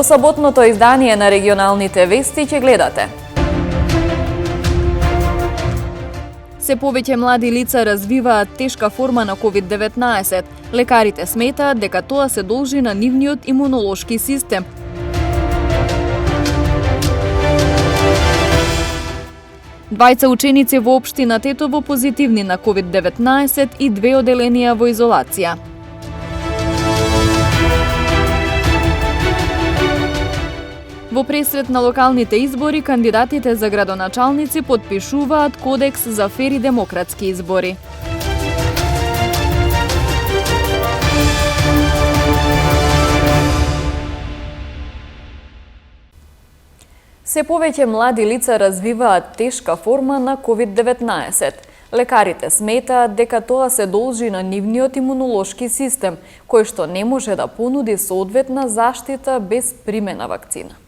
Во саботното издание на регионалните вести ќе гледате. Се повеќе млади лица развиваат тешка форма на COVID-19. Лекарите сметаат дека тоа се должи на нивниот имунолошки систем. Двајца ученици во општина Тетово позитивни на COVID-19 и 2 оделенија во изолација. Во пресрет на локалните избори, кандидатите за градоначалници потпишуваат кодекс за фер и демократски избори. Се повеќе млади лица развиваат тешка форма на COVID-19. Лекарите сметаат дека тоа се должи на нивниот имунолошки систем, кој што не може да понуди соодветна заштита без примена вакцина.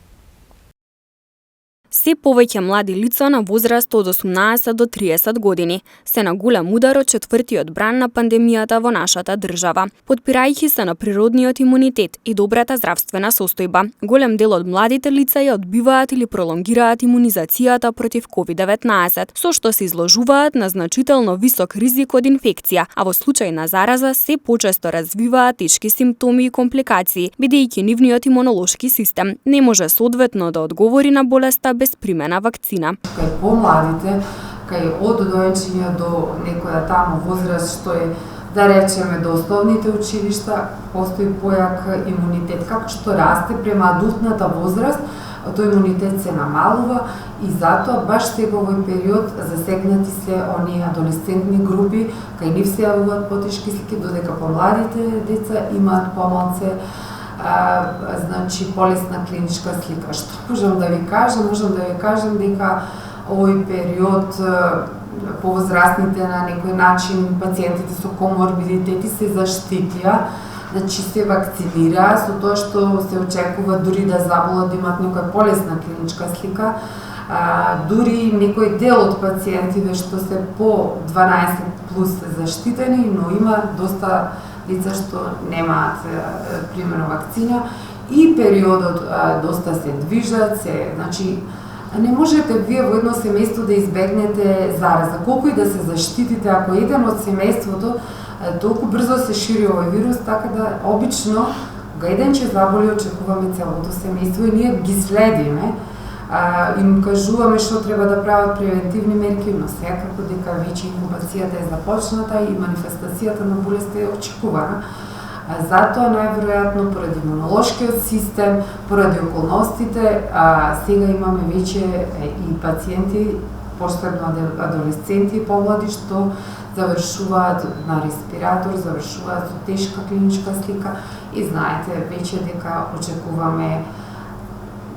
Се повеќе млади лица на возраст од 18 до 30 години се на голем удар од четвртиот бран на пандемијата во нашата држава. Потпирајќи се на природниот имунитет и добрата здравствена состојба, голем дел од младите лица ја одбиваат или пролонгираат имунизацијата против COVID-19, со што се изложуваат на значително висок ризик од инфекција, а во случај на зараза се почесто развиваат тешки симптоми и компликации, бидејќи нивниот имунолошки систем не може соодветно да одговори на болеста без примена вакцина. Кај помладите, кај од дојчиња до некоја таму возраст што е, да речеме, до основните училишта, постои појак имунитет. Како што расте према адултната возраст, тој имунитет се намалува и затоа баш сега овој период засегнати се оние адолесцентни групи, кај нив се јавуваат потешки слики, додека помладите деца имаат помалце значи полесна клиничка слика. Што можам да ви кажам? Можам да ви кажам дека овој период повозрастните на некој начин пациентите со коморбидитети се заштитија, значи се вакцинираа со тоа што се очекува дури да заболат да имат некоја полесна клиничка слика. Дури некој дел од пациентите што се по 12 плюс заштитени, но има доста лица што немаат примерно вакцина и периодот доста се движат, значи не можете вие во едно семејство да избегнете зараза. Колку и да се заштитите, ако еден од семејството толку брзо се шири овој вирус, така да обично кога еден ќе заболи, очекуваме целото семејство и ние ги следиме. Им кажуваме што треба да прават превентивни мерки, но секако дека веќе инкубацијата е започната и манифестацијата на болест е очекувана. Затоа најверојатно поради имунолошкиот систем, поради околностите, сега имаме веќе и пациенти, посебно адолесценти и помлади што завршуваат на респиратор, завршуваат со тешка клиничка слика и знаете веќе дека очекуваме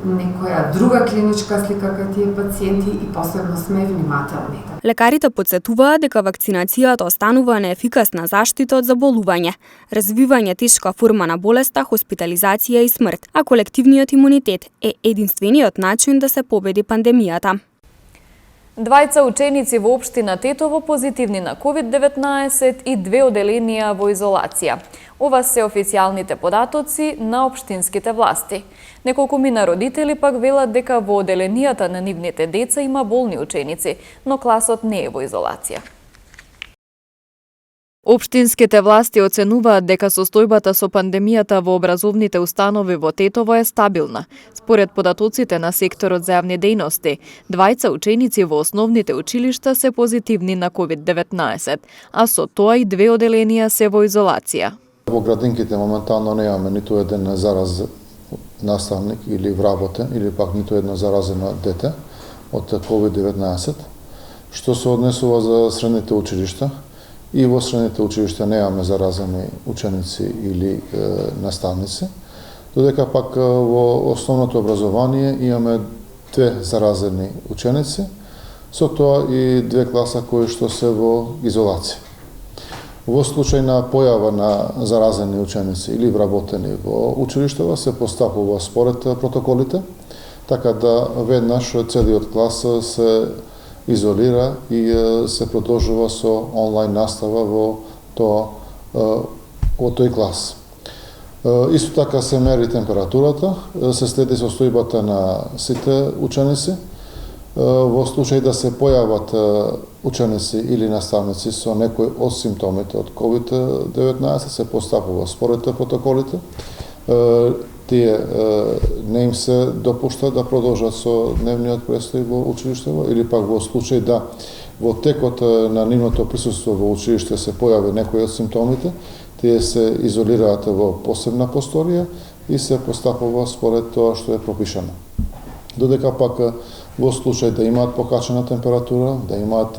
некоја друга клиничка слика кај тие пациенти и посебно сме внимателни. Лекарите потсетуваат дека вакцинацијата останува неефикасна заштита од заболување, развивање тешка форма на болеста, хоспитализација и смрт, а колективниот имунитет е единствениот начин да се победи пандемијата. Двајца ученици во општина Тетово позитивни на COVID-19 и 2 оделенија во изолација. Ова се официјалните податоци на општинските власти. Неколкумина родители пак велат дека во оделенијата на нивните деца има болни ученици, но класот не е во изолација. Општинските власти оценуваат дека состојбата со пандемијата во образовните установи во Тетово е стабилна. Според податоците на секторот за јавни дејности, двајца ученици во основните училишта се позитивни на COVID-19, а со тоа и 2 оделенија се во изолација. Во градинките моментално немаме ниту еден заразен наставник или вработен, или пак ниту едно заразено дете од COVID-19, што се однесува за средните училишта. И во средните училишта немаме заразени ученици или наставници, додека пак во основното образование имаме 2 заразени ученици, со тоа и 2 класа кои што се во изолација. Во случај на појава на заразени ученици или вработени во училиштава се постапува според протоколите, така да веднаш целиот клас се изолира и се продолжува со онлайн настава во тој клас. Исто така се мери температурата, се следи состојбата на сите ученици. Во случај да се појават ученици или наставници со некој од симптомите од COVID-19, се постапува според протоколите. Тие не им се допушта да продолжат со дневниот престој во училиштево, или пак во случај да во текот на нивното присуство во училиште се појави некој од симптомите, тие се изолираат во посебна просторија и се постапува според тоа што е пропишано. Додека пак во случај да имаат покачена температура, да имаат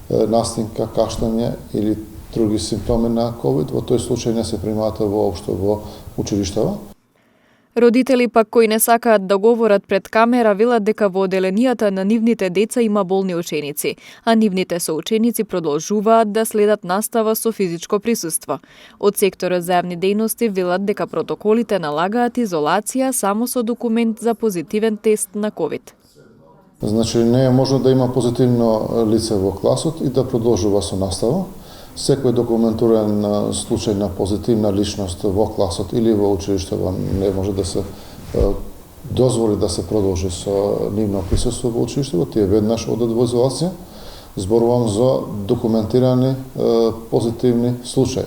настинка, каштање или други симптоми на COVID, во тој случај не се примаат воопшто во училиштева. Родители пак кои не сакаат да говорат пред камера велат дека во оделенијата на нивните деца има болни ученици, а нивните соученици продолжуваат да следат настава со физичко присуство. Од секторот за јавни дејности велат дека протоколите налагаат изолација само со документ за позитивен тест на COVID. Значи не е можно да има позитивно лице во класот и да продолжува со настава. Секој документиран случај на позитивна личност во класот или во училиштето не може да се дозволи да се продолжи со нивно присуство во училиштето, тие веднаш одат во изолација. Зборувам за документирани позитивни случаи.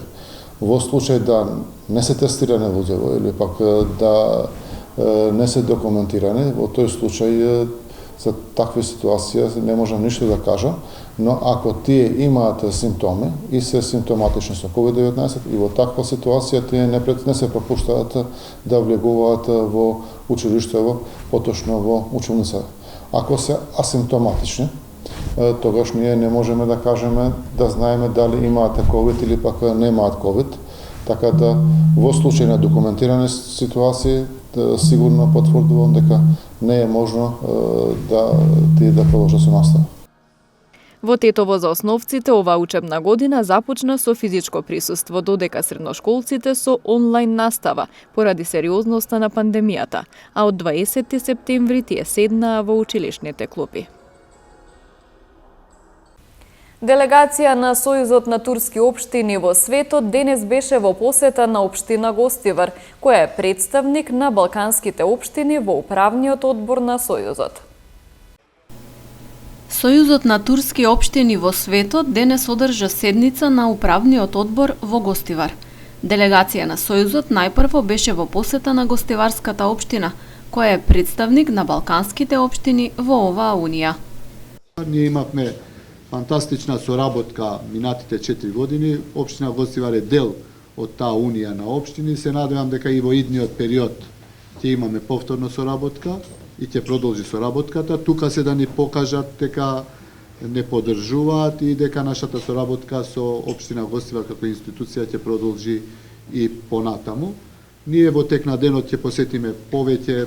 Во случај да не се тестирани луѓе или пак да не се документирани, во тој случај за такви ситуации не можам ништо да кажам, но ако тие имаат симптоми и се симптоматични со COVID-19 и во таква ситуација тие не се пропуштаат да влегуваат во училиштево, поточно во училница. Ако се асимптоматични, тогаш ние не можеме да кажеме, да знаеме дали имаат COVID или пак немаат COVID, така да во случај на документирани ситуации сигурно потврдувам дека не е можно да тие да продолжат со настава. Во Тетово за основците оваа учебна година започна со физичко присуство, додека средношколците со онлайн настава поради сериозноста на пандемијата, а од 20 септември тие седнаа во училишните клупи. Делегација на Сојузот на турски општини во светот денес беше во посета на општина Гостивар, која е представник на балканските општини во управниот одбор на Сојузот. Сојузот на турски општини во светот денес одржа седница на управниот одбор во Гостивар. Делегација на Сојузот најпрво беше во посета на Гостиварската општина, која е представник на балканските општини во оваа унија. Ние имавме фантастична соработка минатите 4 години. Општина Гостивар е дел од таа унија на општини. Се надевам дека и во идниот период ќе имаме повторно соработка и ќе продолжи соработката. Тука се да ни покажат дека не поддржуваат и дека нашата соработка со општина Гостивар како институција ќе продолжи и понатаму. Ние во тек на денот ќе посетиме повеќе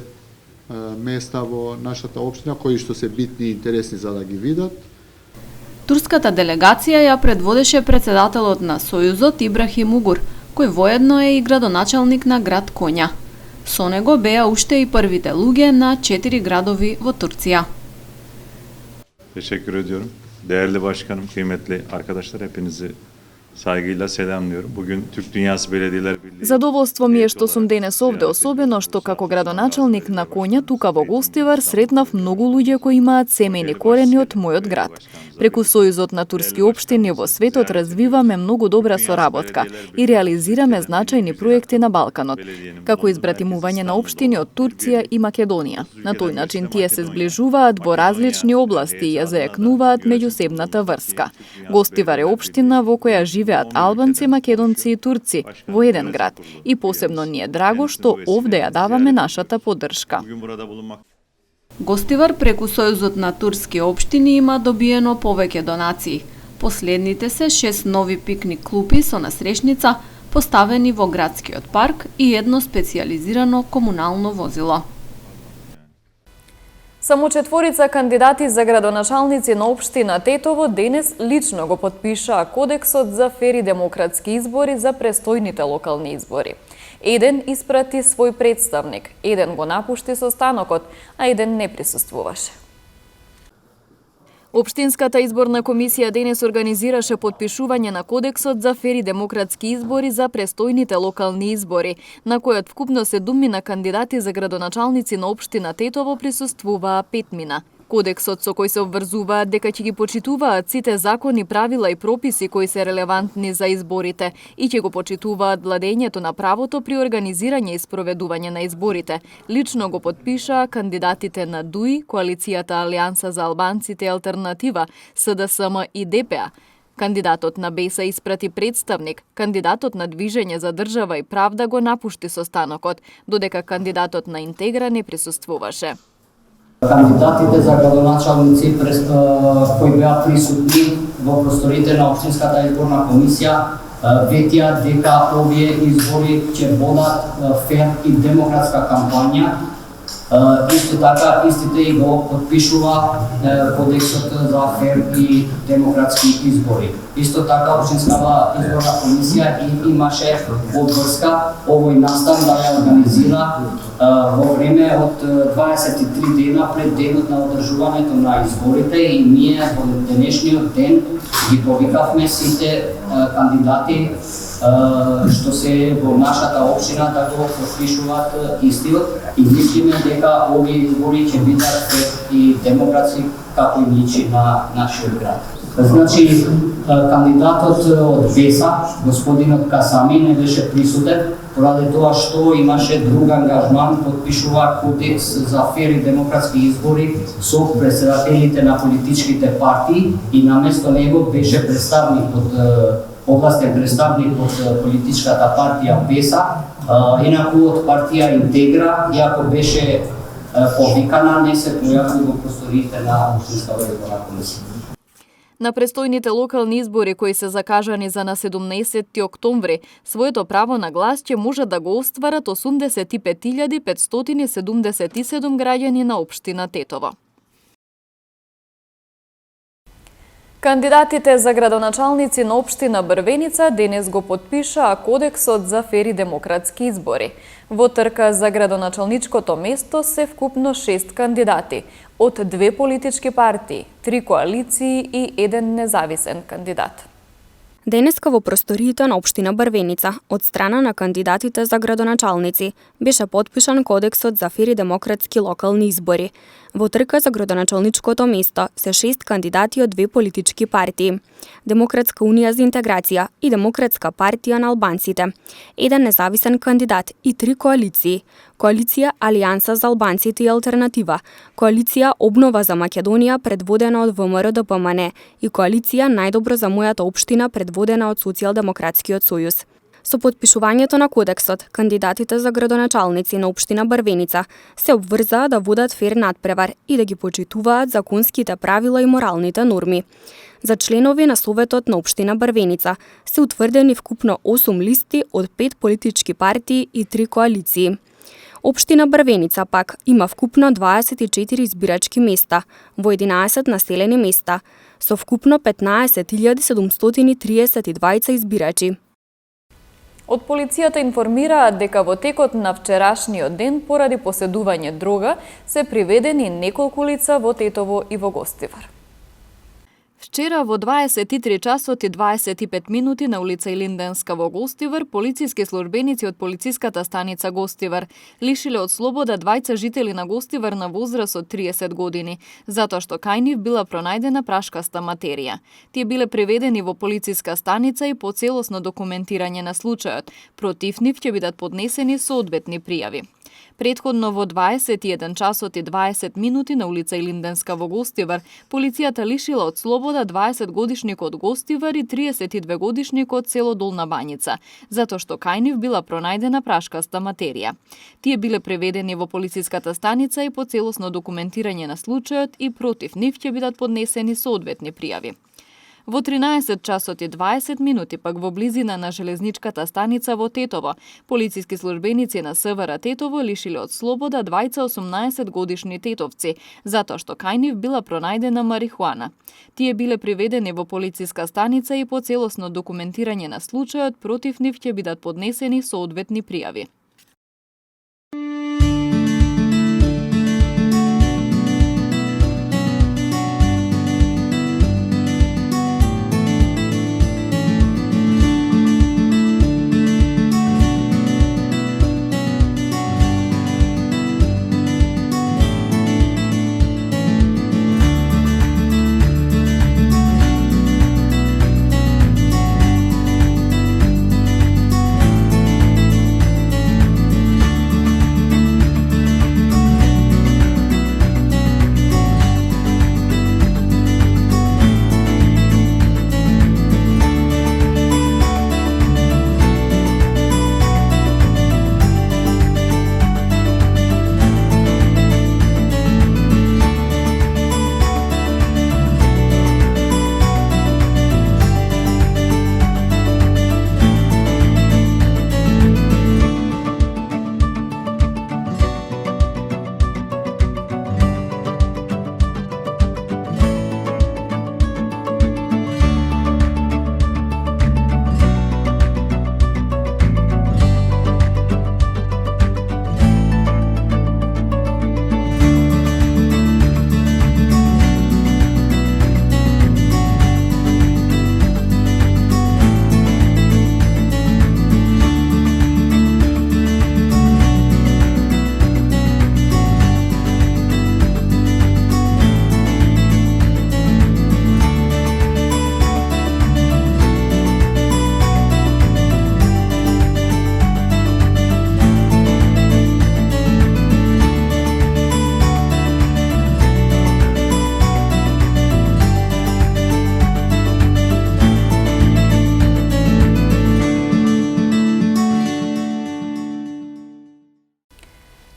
места во нашата општина кои што се битни и интересни за да ги видат. Турската делегација ја предводеше председателот на Сојузот Ибрахим Угур, кој воедно е и градоначалник на град Конја. Со него беа уште и првите луѓе на 4 градови во Турција. Teşekkür ediyorum. Değerli başkanım, kıymetli arkadaşlar, hepinizi saygıyla selamlıyorum. Bugün Türk Dünyası Belediyeler Birliği... Задоволство ми е што сум денес овде, особено што како градоначалник на Конја тука во Гостивар сретнав многу луѓе кои имаат семејни корени од мојот град. Преку Сојузот на турски општини во светот развиваме многу добра соработка и реализираме значајни проекти на Балканот, како избратимување на општини од Турција и Македонија. На тој начин тие се зближуваат во различни области и ја зајакнуваат меѓусебната врска. Гостивар е општина во која живеат албанци, македонци и турци во еден град и посебно ни е драго што овде ја даваме нашата поддршка. Гостивар преку Сојузот на турски општини има добиено повеќе донации. Последните се 6 нови пикник клупи со насрешница, поставени во градскиот парк и едно специјализирано комунално возило. Само 4 кандидати за градоначалници на општина Тетово денес лично го потпишаа Кодексот за фер и демократски избори за престојните локални избори. Еден испрати свој представник, еден го напушти состанокот, а еден не присуствуваше. Општинската изборна комисија денес организираше потпишување на Кодексот за фер и демократски избори за престојните локални избори, на којот вкупно 7 кандидати за градоначалници на општина Тетово присуствуваа 5. Кодексот со кој се обврзуваат дека ќе ги почитуваат сите закони, правила и прописи кои се релевантни за изборите и ќе го почитуваат владењето на правото при организирање и спроведување на изборите. Лично го подпишаа кандидатите на ДУИ, Коалицијата Алијанса за албанците и Алтернатива, СДСМ и ДПА. Кандидатот на БЕСА испрати представник, кандидатот на Движење за држава и правда го напушти состанокот, додека кандидатот на Интегра не присуствуваше. Кандидатите за градоначалници кои беа присутни во просторите на Општинската изборна комисија ветија дека овие избори ќе водат фер и демократска кампања. Исто така, истите и го подпишува Кодексот за фер и демократски избори. Исто така, Општинската изборна комисија имаше обврска овој настан да ја организира во време од 23 дена пред денот на одржувањето на изборите и ние во денешниот ден ги повикавме сите кандидати што се во нашата општина да го подпишуваат истиот и мислиме дека овие избори ќе бидат фер и демократски како и личи на нашиот град. Значи, кандидатот од БЕСА, господинот Касами, не беше присутен, поради тоа што имаше друг ангажман, подпишува Кодекс за фер и демократски избори со претседателите на политичките партии и наместо него беше представник од областен представник од политичката партија БЕСА, инаку од партија Интегра, иако беше повикана, не се појави во просториите на Општинската изборна комисија. На престојните локални избори кои се закажани за на 17 октомври, своето право на глас ќе можат да го остварат 85.577 граѓани на општина Тетово. Кандидатите за градоначалници на општина Брвеница денес го подпишаа Кодексот за фер и демократски избори. Во трка за градоначалничкото место се вкупно 6 кандидати од 2 политички партии, 3 коалиции и 1 независен кандидат. Денеска во просториите на општина Брвеница, од страна на кандидатите за градоначалници, беше подпишан Кодексот за фер и демократски локални избори. Во трка за градоначалничкото место се 6 кандидати од 2 политички партии: Демократска унија за интеграција и Демократска партија на албанците, 1 независен кандидат и 3 коалиции: Коалиција Алијанса за албанците и Алтернатива, Коалиција Обнова за Македонија предводена од ВМРО-ДПМН и Коалиција Најдобро за мојата општина предводена од Социјалдемократскиот сојуз. Со подпишувањето на Кодексот, кандидатите за градоначалници на општина Брвеница се обврзаа да водат фер надпревар и да ги почитуваат законските правила и моралните норми. За членови на Советот на општина Брвеница се утврдени вкупно 8 листи од 5 политички партии и 3 коалиции. Општина Брвеница пак има вкупно 24 избирачки места во 11 населени места, со вкупно 15.732 избирачи. Од полицијата информираат дека во текот на вчерашниот ден поради поседување дрога се приведени неколку лица во Тетово и во Гостивар. Вчера во 23 часот и 25 минути на улица Илинденска во Гостивар, полициски службеници од полициската станица Гостивар лишиле од слобода 2 жители на Гостивар на возраст од 30 години, затоа што кај нив била пронајдена прашкаста материја. Тие биле приведени во полициска станица и по целосно документирање на случајот. Против нив ќе бидат поднесени соодветни пријави. Претходно во 21 часот и 20 минути на улица Илинденска во Гостивар, полицијата лишила од слобода 20-годишникот Гостивар и 32-годишникот село Долна Бањица, затоа што кај нив била пронајдена прашкаста материја. Тие биле преведени во полициската станица и по целосно документирање на случајот и против нив ќе бидат поднесени соодветни пријави. Во 13 часот и 20 минути пак во близина на железничката станица во Тетово, полициски службеници на СВР Тетово лишиле од слобода 18-годишни тетовци, затоа што кај нив била пронајдена марихуана. Тие биле приведени во полициска станица и по целосно документирање на случајот против нив ќе бидат поднесени соодветни пријави.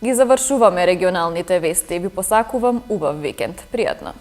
Ги завршуваме регионалните вести. Ви посакувам убав викенд. Пријатно!